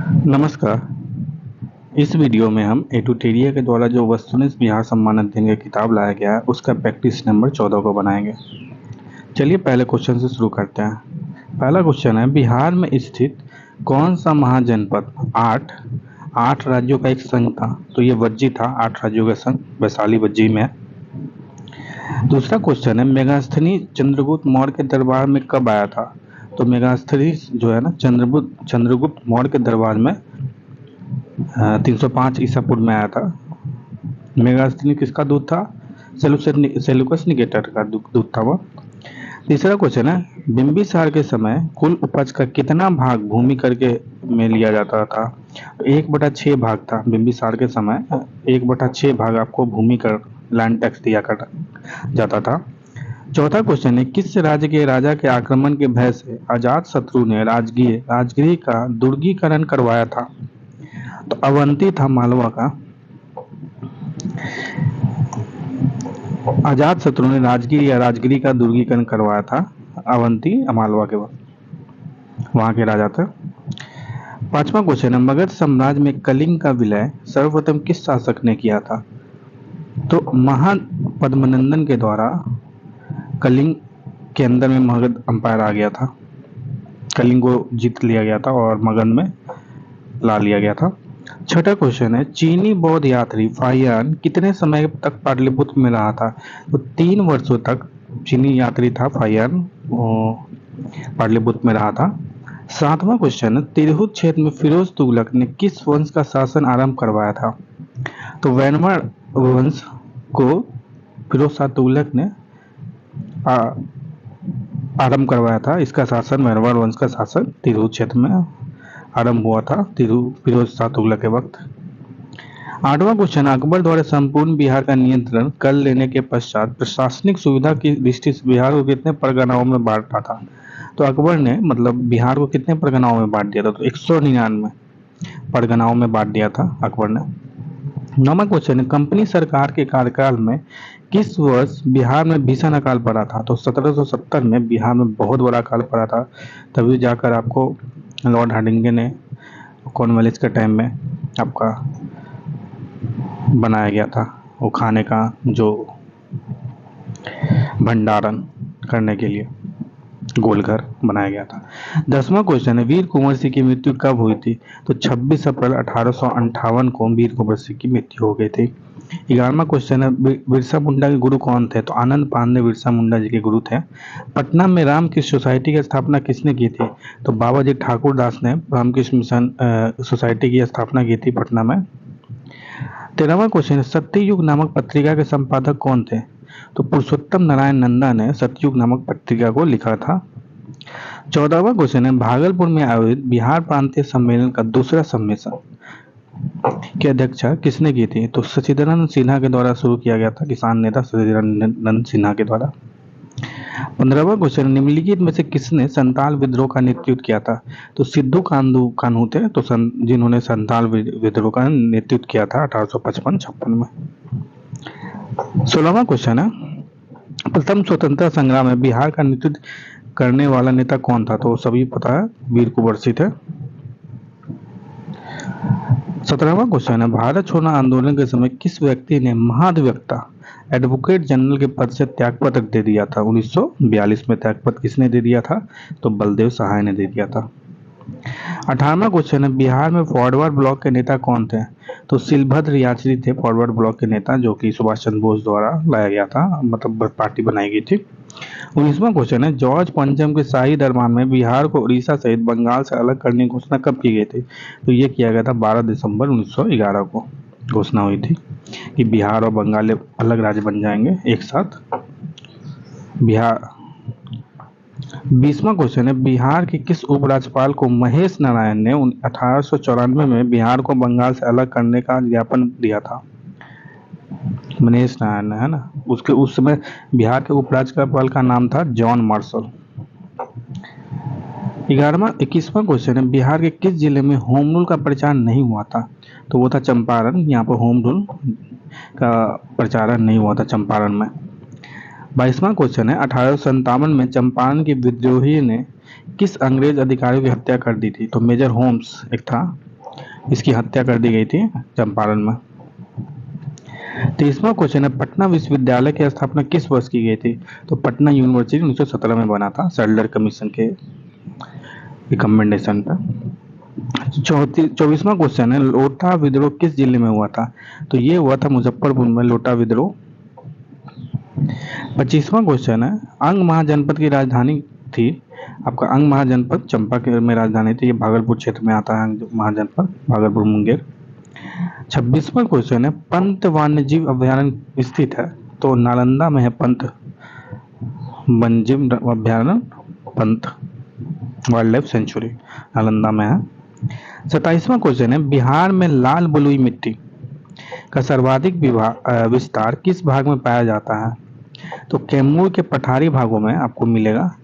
नमस्कार। इस वीडियो में हम एटुटेरिया के द्वारा जो वस्तुनिष्ठ बिहार सम्मान अध्ययन की किताब लाया गया है उसका प्रैक्टिस नंबर 14 को बनाएंगे। चलिए पहले क्वेश्चन से शुरू करते हैं। पहला क्वेश्चन है, बिहार में स्थित कौन सा महाजनपद आठ राज्यों का एक संघ था? तो ये वज्जी था, 8 राज्यों का संघ वैशाली वज्जी में है। दूसरा क्वेश्चन है, मेगास्थनी चंद्रगुप्त मौर्य के दरबार में कब आया था? तो मेगास्थनी जो है ना चंद्रगुप्त मौर्य के दरबार में 305 ईसा पूर्व में आया था। मेगास्थनी किसका दूत था? सेल्यूकस निकेटर का दूत था वह। तीसरा क्वेश्चन है, बिंबिसार के समय कुल उपज का कितना भाग भूमि कर के में लिया जाता था? 1/6 भाग था बिंबिसार के समय। 1/6 भाग आपको भूमि कर लैंड टैक्स दिया कर जाता था। चौथा क्वेश्चन है, किस राज्य के राजा के आक्रमण के भय से अजात शत्रु ने राजगिरी का दुर्गीकरण करवाया था? तो अवंती था मालवा का। अजात शत्रु ने राजगिरी का दुर्गीकरण करवाया था। अवंती मालवा के वहां के राजा थे। पांचवा क्वेश्चन है, मगध साम्राज्य में कलिंग का विलय सर्वप्रथम किस शासक ने किया था? तो महापद्मनंदन के द्वारा कलिंग के अंदर में मगध अंपायर आ गया था। कलिंग को जीत लिया गया था और मगध में ला लिया गया था। छठा क्वेश्चन है, चीनी बौद्ध यात्री फाहियान कितने समय तक पाटलिपुत्र में रहा था? तो 3 वर्षों तक चीनी यात्री था फाहियान पाटलिपुत्र में रहा था। सातवां क्वेश्चन है, तिरहुत क्षेत्र में फिरोज तुगलक ने किस वंश का शासन आरंभ करवाया था? तो वैनवाड़ वंश को फिरोज शाह तुगलक ने आरंभ करवाया था। इसका शासन वैनवाड़ वंश का शासन तिरहुत क्षेत्र में आरंभ हुआ था फिरोज शाह तुगलक के वक्त। आठवां क्वेश्चन, अकबर द्वारा संपूर्ण बिहार का नियंत्रण कर लेने के पश्चात प्रशासनिक सुविधा की दृष्टि से बिहार को कितने परगनाओं में बांटा था? तो अकबर ने मतलब बिहार को कितने परगनाओं में बांट दिया था? तो 199 परगनाओं में बांट दिया था अकबर ने। नौवां क्वेश्चन है, कंपनी सरकार के कार्यकाल में किस वर्ष बिहार में भीषण अकाल पड़ा था? तो 1770 में बिहार में बहुत बड़ा अकाल पड़ा था। तभी जाकर आपको लॉर्ड हार्डिंगे ने कॉर्नवालिस के टाइम में आपका बनाया गया था वो खाने का जो भंडारण करने के लिए गोलघर बनाया गया था। 10वां क्वेश्चन है, वीर कुंवर सिंह की मृत्यु कब हुई थी? तो 26 अप्रैल 1858 को वीर कुंवर सिंह की मृत्यु हो गई थी। 11वां क्वेश्चन है, बिरसा मुंडा के गुरु कौन थे? तो आनंद पांडे बिरसा मुंडा जी के गुरु थे। पटना में रामकृष्ण सोसाइटी की स्थापना किसने की थी? तो बाबा जी ठाकुर दास ने रामकृष्ण मिशन सोसाइटी की स्थापना की थी पटना में। 13वां क्वेश्चन है, सत्ययुग नामक पत्रिका के संपादक कौन थे? तो पुरुषोत्तम नारायण नंदा ने सतयुग नामक पत्रिका को लिखा था। 14वां क्वेश्चन है, भागलपुर में आयोजित बिहार प्रांतीय सम्मेलन का दूसरा सम्मेलन की अध्यक्षता किसने की थी? तो सचिदानंद सिन्हा के द्वारा शुरू किया गया था, किसान नेता सचिदानंद सिन्हा के द्वारा। 15वां क्वेश्चन, निम्नलिखित में से किसने संताल विद्रोह का नेतृत्व किया था? तो सिद्धू कान्हू थे तो जिन्होंने संताल विद्रोह का नेतृत्व किया था 1855-56 में। 16वां क्वेश्चन है, प्रथम स्वतंत्रता संग्राम में बिहार का नेतृत्व करने वाला नेता कौन था? तो सभी पता है, वीर कुंवर सिंह थे। 17वां क्वेश्चन है, भारत छोड़ो आंदोलन के समय किस व्यक्ति ने महाधिवक्ता एडवोकेट जनरल के पद से त्यागपत्र दे दिया था? 1942 में त्यागपत्र किसने दे दिया था? तो बलदेव सहाय ने दे दिया था। 18वां क्वेश्चन है, बिहार में फॉरवर्ड ब्लॉक के नेता कौन थे? तो शिलभद्र यात्री थे फॉरवर्ड ब्लॉक के नेता, जो कि सुभाष चंद्र बोस द्वारा लाया गया था, मतलब पार्टी बनाई गई थी। 19वां क्वेश्चन है, जॉर्ज पंचम के शाही दरबार में बिहार को उड़ीसा सहित बंगाल से अलग करने की घोषणा कब की गई थी? तो ये किया गया था 12 दिसंबर 1911 को घोषणा हुई थी कि बिहार और बंगाल अलग राज्य बन जाएंगे एक साथ। बिहार 20वां क्वेश्चन है, बिहार के किस उपराज्यपाल को महेश नारायण ने 1894 में बिहार को बंगाल से अलग करने का ज्ञापन दिया था? महेश नारायण ने, है ना। उसके उस समय बिहार के उपराज्यपाल का नाम था जॉन मार्शल। 21वां क्वेश्चन है, बिहार के किस जिले में होम रूल का प्रचार नहीं हुआ था? तो वो था चंपारण। यहाँ पर होम रूल का प्रचारण नहीं हुआ था चंपारण में। 22वां क्वेश्चन है, 1857 में चंपारण के विद्रोही ने किस अंग्रेज अधिकारी की हत्या कर दी थी? तो मेजर होम्स एक था इसकी हत्या कर दी गई थी चंपारण में। 30वां क्वेश्चन है, पटना विश्वविद्यालय की स्थापना किस वर्ष की गई थी? तो पटना यूनिवर्सिटी 1917 में बना था, सैडलर कमीशन के रिकमेंडेशन पर। 24वां क्वेश्चन है, लोटा विद्रोह किस जिले में हुआ था? तो ये हुआ था मुजफ्फरपुर में, लोटा विद्रोह। 25वां क्वेश्चन है, अंग महाजनपद की राजधानी थी? आपका अंग महाजनपद चंपा के में राजधानी थी, ये भागलपुर क्षेत्र में आता है अंग महाजनपद, भागलपुर मुंगेर। 26वां क्वेश्चन है, पंत वन्यजीव अभयारण्य स्थित है? तो नालंदा में है पंत वन्यजीव अभयारण्य, Pant wild life sanctuary Nalanda में है। 27वां क्वेश्चन है, बिहार में लाल बलुई मिट्टी का सर्वाधिक विस्तार किस भाग में पाया जाता है? तो कैमूर के पठारी भागों में आपको मिलेगा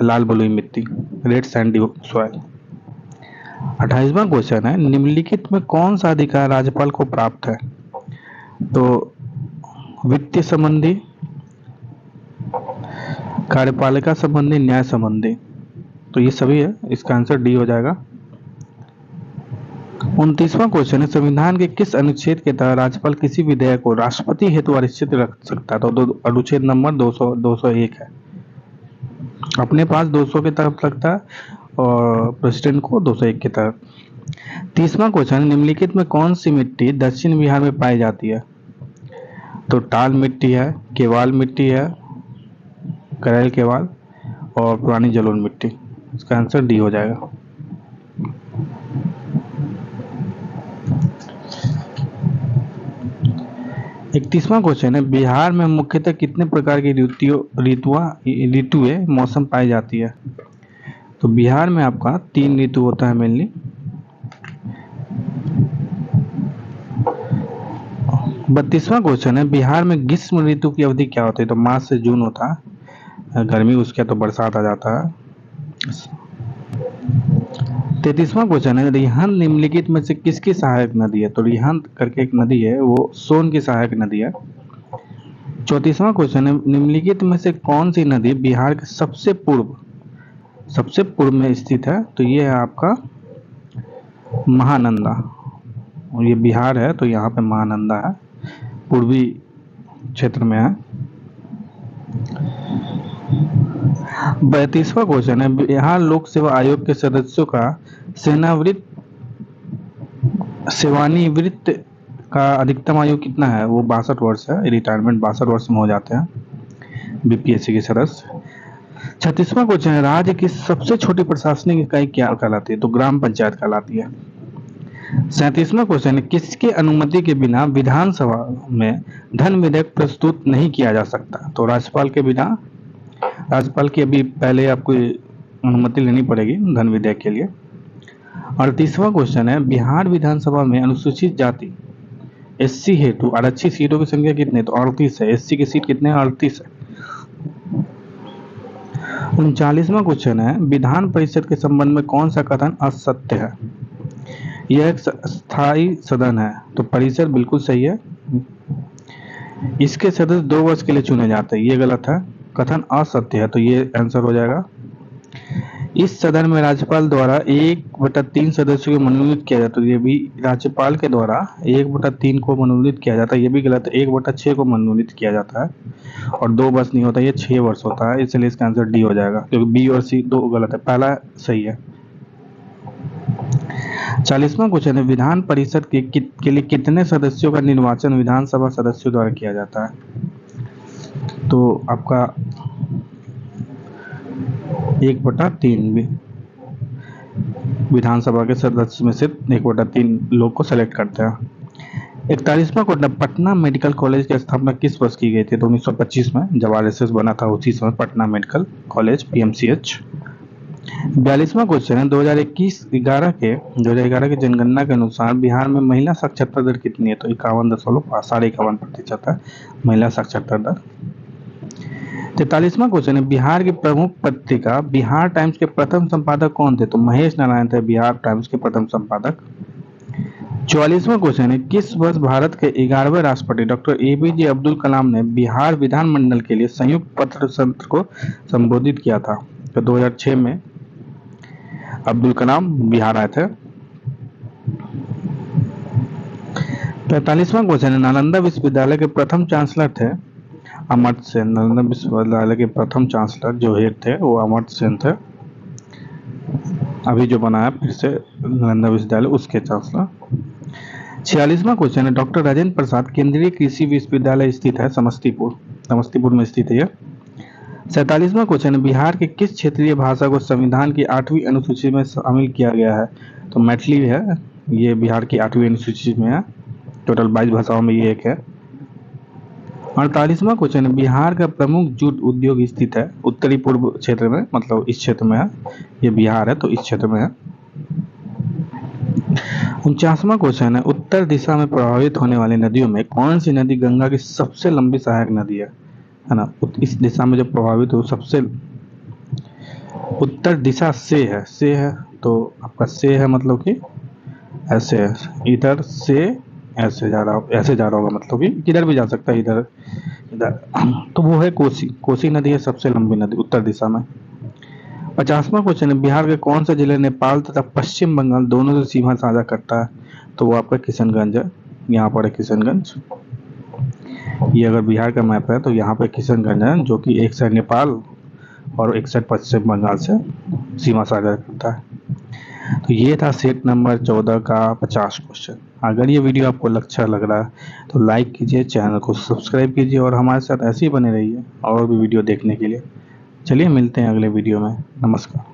लाल बलुई मिट्टी, रेड सैंडी सॉइल। 28वां क्वेश्चन है, निम्नलिखित में कौन सा अधिकार राज्यपाल को प्राप्त है? तो वित्तीय संबंधी, कार्यपालिका संबंधी, न्याय संबंधी, तो ये सभी है, इसका आंसर डी हो जाएगा। 29वां क्वेश्चन है, संविधान के किस अनुच्छेद के तहत राज्यपाल किसी विधेयक को राष्ट्रपति हेतु आरक्षित रख सकता है? तो अनुच्छेद नंबर 201 है, अपने पास 200 के तहत लगता है और प्रेसिडेंट को 201 के तहत। 30वां क्वेश्चन, निम्नलिखित में कौन सी मिट्टी दक्षिण बिहार में पाई जाती है? तो टाल मिट्टी है, केवाल मिट्टी है, करैल केवाल और पुरानी जलोन मिट्टी, इसका आंसर डी हो जाएगा। इकतीसवां क्वेश्चन है, बिहार में मुख्यतः कितने प्रकार की ऋतुएं मौसम पाई जाती है? तो बिहार में आपका 3 ऋतु होता है मेनली। 32वां क्वेश्चन है, बिहार में ग्रीष्म ऋतु की अवधि क्या होती है? तो मार्च से जून होता है गर्मी, उसके तो बरसात आ जाता है। 33वां क्वेश्चन है, रिहंद निम्नलिखित में से किसकी सहायक नदी है? तो रिहंद करके एक नदी है, वो सोन की सहायक नदी है। 34वां क्वेश्चन है, निम्नलिखित में से कौन सी नदी बिहार के सबसे पूर्व में स्थित है? तो ये है आपका महानंदा, और ये बिहार है तो यहाँ पे महानंदा है, पूर्वी क्षेत्र में है। 32वां क्वेश्चन है, बिहार लोक सेवा आयोग के सदस्यों का सेवानिवृत्त का अधिकतम आयु कितना है? वो 62 वर्ष है, रिटायरमेंट 62 वर्ष में हो जाते हैं बीपीएससी के सदस्य। 36वां क्वेश्चन है, राज्य की सबसे छोटी प्रशासनिक इकाई क्या कहलाती है? तो ग्राम पंचायत कहलाती है। 37वां क्वेश्चन है, किसकी अनुमति के बिना विधानसभा में धन विधेयक प्रस्तुत नहीं किया जा सकता? तो राज्यपाल के बिना, राज्यपाल की अभी पहले आपको अनुमति लेनी पड़ेगी धन विधेयक के लिए। 38वां क्वेश्चन है, बिहार विधानसभा में अनुसूचित जाति एससी हेतु आरक्षित सीटों की संख्या कितनी है? तो 38 है, एससी की सीट कितने हैं? 38 है। 39वां क्वेश्चन है, विधान परिषद के संबंध में कौन सा कथन असत्य है? यह एक स्थायी सदन है, तो परिषद बिल्कुल सही है। इसके सदस्य 2 वर्ष के लिए चुने जाते हैं, ये गलत है, कथन असत्य है, तो ये आंसर हो जाएगा। इस सदन में राज्यपाल द्वारा 1/3 सदस्यों को मनोनीत किया जाता है, ये भी राज्यपाल के द्वारा 1/3 को मनोनीत किया जाता है, ये भी गलत है, 1/6 को मनोनीत किया जाता है और 2 वर्ष नहीं होता, ये 6 वर्ष होता है, इसलिए इसका आंसर डी हो जाएगा, क्योंकि बी और सी 2 गलत है, पहला सही है। 40वां क्वेश्चन है, विधान परिषद के लिए कितने सदस्यों का निर्वाचन विधानसभा सदस्यों द्वारा किया जाता है? तो आपका 1/3 विधानसभा के सदस्य में से 1/3 लोग को सेलेक्ट करते हैं। 41वां क्वेश्चन, पटना मेडिकल कॉलेज की स्थापना किस वर्ष की गई थी? तो 1925 में, जब आरएसएस बना था उसी समय पटना मेडिकल कॉलेज पीएमसीएच। 42वां क्वेश्चन है, 2011 के जनगणना के अनुसार बिहार में महिला साक्षरता दर कितनी है? तो 51.51% है महिला साक्षरता दर। 43वां क्वेश्चन है, बिहार की प्रमुख पत्रिका बिहार टाइम्स के प्रथम संपादक कौन थे? तो महेश नारायण थे बिहार टाइम्स के प्रथम संपादक। 44वां क्वेश्चन है, किस वर्ष भारत के 11वें राष्ट्रपति डॉक्टर एपीजे अब्दुल कलाम ने बिहार विधानमंडल के लिए संयुक्त पत्र सत्र को संबोधित किया था? तो 2006 में अब्दुल कलाम बिहार आए थे। 45वां क्वेश्चन है, नालंदा विश्वविद्यालय के प्रथम चांसलर थे अमर्त्य सेन। नालंदा विश्वविद्यालय के प्रथम चांसलर जो हेड थे वो अमर्त्य सेन थे। अभी जो बनाया फिर से नालंदा विश्वविद्यालय उसके चांसलर। 46वां क्वेश्चन है, डॉक्टर राजेंद्र प्रसाद केंद्रीय कृषि विश्वविद्यालय स्थित है समस्तीपुर। समस्तीपुर में स्थित है यह। 47वां क्वेश्चन है, बिहार के किस क्षेत्रीय भाषा को संविधान की 8वीं अनुसूची में शामिल किया गया है? तो मैथिली है, ये बिहार की 8वीं अनुसूची में है। टोटल 22 भाषाओं में ये एक है। 48वां क्वेश्चन है, बिहार का प्रमुख जूट उद्योग स्थित है उत्तरी पूर्व क्षेत्र में, मतलब इस क्षेत्र में है। ये बिहार है तो इस क्षेत्र में है। 49वां क्वेश्चन है, उत्तर दिशा में प्रभावित होने वाली नदियों में कौन सी नदी गंगा की सबसे लंबी सहायक नदी है ना? इस दिशा में जो प्रभावित हो सबसे उत्तर दिशा से है तो आपका से है मतलब कि ऐसे है, इधर से ऐसे जा रहा होगा, मतलब कि किधर भी जा सकता है, इधर इधर। तो वो है कोसी। कोसी नदी है सबसे लंबी नदी उत्तर दिशा में। 50वां क्वेश्चन है, बिहार के कौन सा जिले नेपाल तथा पश्चिम बंगाल दोनों से सीमा साझा करता है? तो वो आपका किशनगंज है। यहाँ पर है किशनगंज। ये अगर बिहार का मैप है तो यहाँ पे किशनगंज है, जो कि एक साइड नेपाल और एक साइड पश्चिम बंगाल से सीमा साझा करता है। तो ये था सेट नंबर 14 का 50 क्वेश्चन। अगर ये वीडियो आपको अच्छा लग रहा है तो लाइक कीजिए, चैनल को सब्सक्राइब कीजिए और हमारे साथ ऐसे ही बने रहिए और भी वीडियो देखने के लिए। चलिए मिलते हैं अगले वीडियो में। नमस्कार।